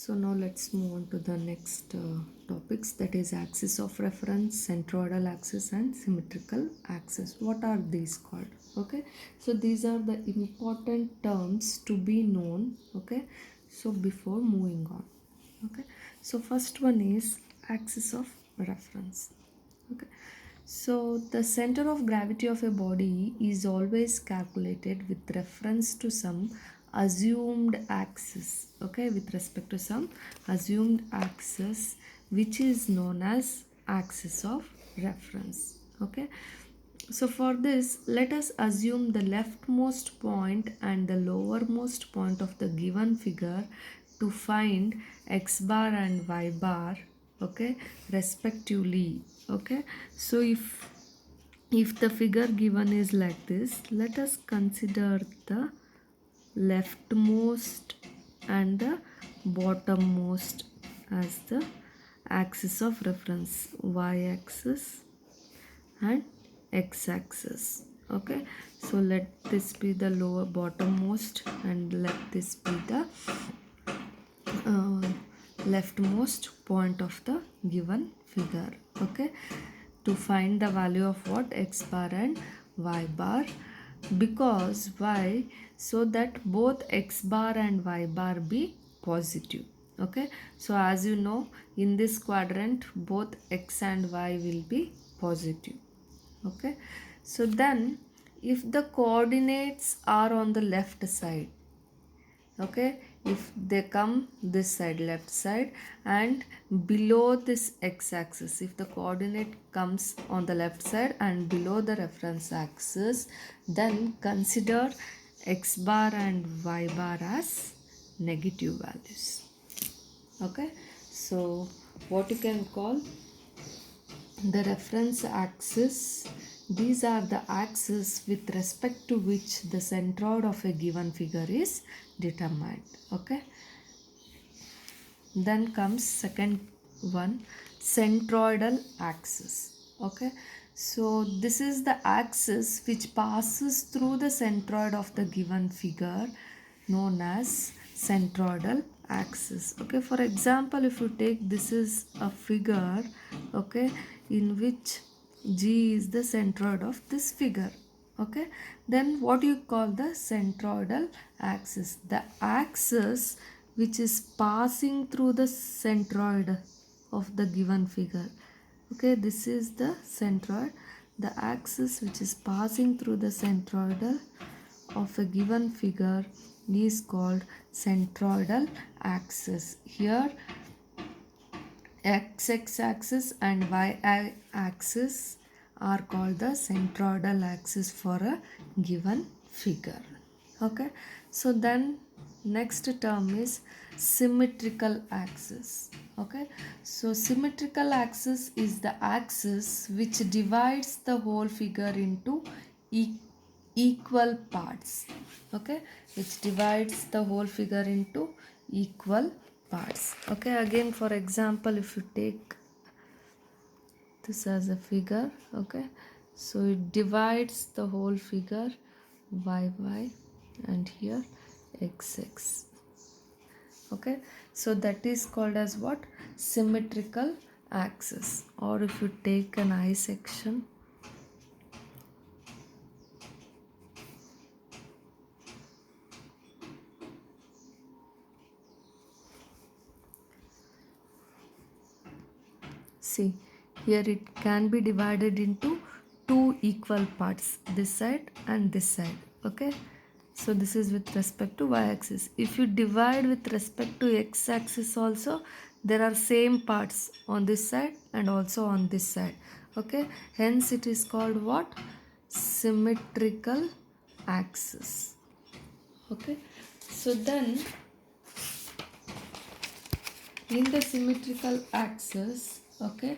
So now let's move on to the next topics, that is axis of reference, centroidal axis and symmetrical axis. What are these called? Okay, so these are the important terms to be known. Okay, so before moving on, okay, so first one is axis of reference. Okay, so the center of gravity of a body is always calculated with reference to some assumed axis. Okay, with respect to some assumed axis, which is known as axis of reference. Okay, so for this, let us assume the leftmost point and the lowermost point of the given figure to find x bar and y bar, okay, respectively. Okay, so if the figure given is like this, let us consider the leftmost and the bottommost as the axis of reference, y-axis and x-axis. Okay, so let this be the lower bottommost and let this be the leftmost point of the given figure. Okay, to find the value of what, x bar and y bar. Because why? So that both x bar and y bar be positive. Okay, so as you know, in this quadrant both x and y will be positive. Okay, so then if the coordinates are on the left side, okay, if they come this side, left side, and below this x-axis, if the coordinate comes on the left side and below the reference axis, then consider x bar and y bar as negative values. Okay, so what you can call the reference axis, these are the axes with respect to which the centroid of a given figure is determined. Okay, then comes second one, centroidal axis. Okay, so this is the axis which passes through the centroid of the given figure, known as centroidal axis. Okay, for example, if you take, this is a figure, okay, in which G is the centroid of this figure. Okay, then what you call the centroidal axis? The axis which is passing through the centroid of the given figure. Okay, this is the centroid. The axis which is passing through the centroidal of a given figure is called centroidal axis. Here x-axis and y-axis are called the centroidal axis for a given figure. Okay, so then next term is symmetrical axis. Okay, so symmetrical axis is the axis which divides the whole figure into equal parts. Okay, which divides the whole figure into equal parts. Okay, again, for example, if you take this as a figure, okay, so it divides the whole figure y and here x. Okay, so that is called as what? Symmetrical axis. Or if you take an eye section, see, here it can be divided into two equal parts, this side and this side. Okay, so this is with respect to y-axis. If you divide with respect to x-axis also, there are same parts on this side and also on this side. Okay, hence it is called what? Symmetrical axis. Okay, so then in the symmetrical axis, okay,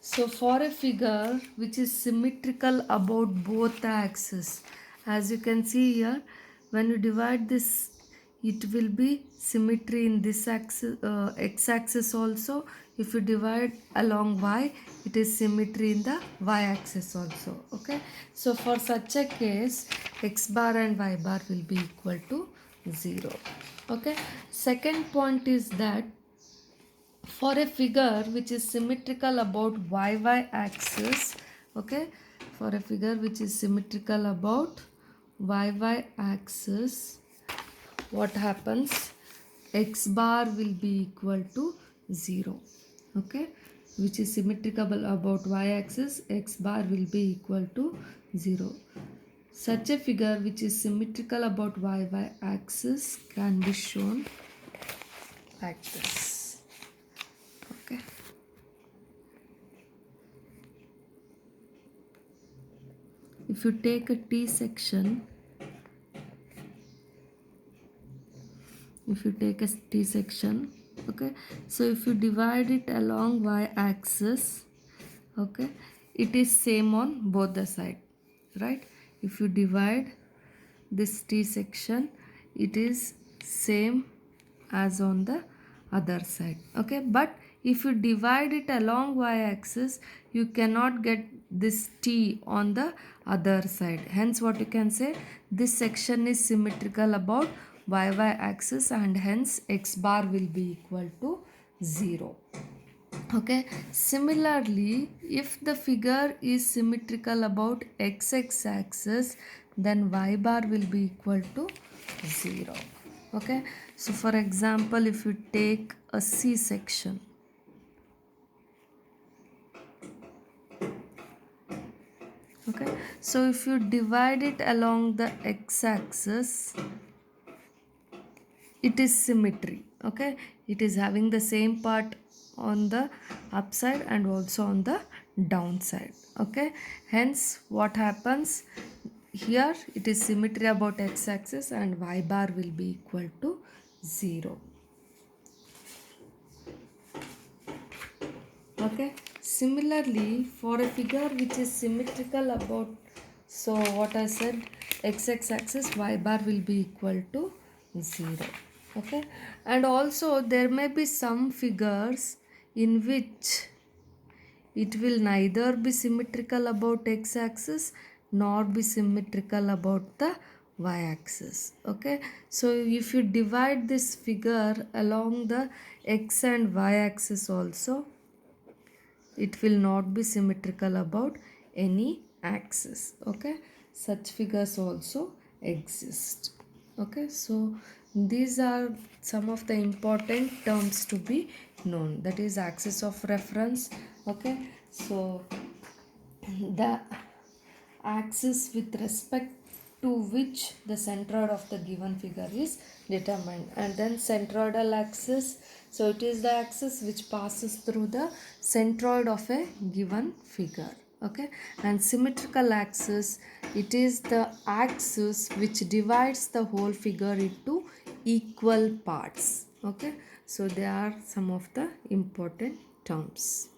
so for a figure which is symmetrical about both the axes, as you can see here, when you divide this, it will be symmetry in this axis, x-axis also. If you divide along y, it is symmetry in the y-axis also. Okay, so for such a case, x bar and y bar will be equal to 0. Okay, second point is that for a figure which is symmetrical about y axis, okay, for a figure which is symmetrical about y axis, what happens, x bar will be equal to 0, okay, which is symmetrical about y axis, x bar will be equal to 0. Such a figure which is symmetrical about y axis can be shown like this, okay. If you take a T section, okay, so if you divide it along y axis, okay, it is same on both the side, right? If you divide this T section, it is same as on the other side, okay. But if you divide it along y axis, you cannot get this T on the other side. Hence what you can say, this section is symmetrical about y axis, and hence x bar will be equal to 0, okay. Similarly, if the figure is symmetrical about x axis, then y bar will be equal to 0, okay. So for example, if you take a C section, okay, so if you divide it along the x axis, it is symmetry, okay, it is having the same part on the upside and also on the downside, okay. Hence what happens here, it is symmetry about x axis and y bar will be equal to 0, okay. Similarly, for a figure which is symmetrical about, so what I said, x axis, y bar will be equal to 0, okay. And also there may be some figures in which it will neither be symmetrical about x axis nor be symmetrical about the y axis, okay. So if you divide this figure along the x and y axis also, it will not be symmetrical about any axis, okay. Such figures also exist, okay. So these are some of the important terms to be known, that is axis of reference, okay. So the axis with respect to which the centroid of the given figure is determined, and then centroidal axis, so it is the axis which passes through the centroid of a given figure, okay. And symmetrical axis, it is the axis which divides the whole figure into equal parts, okay. So they are some of the important terms.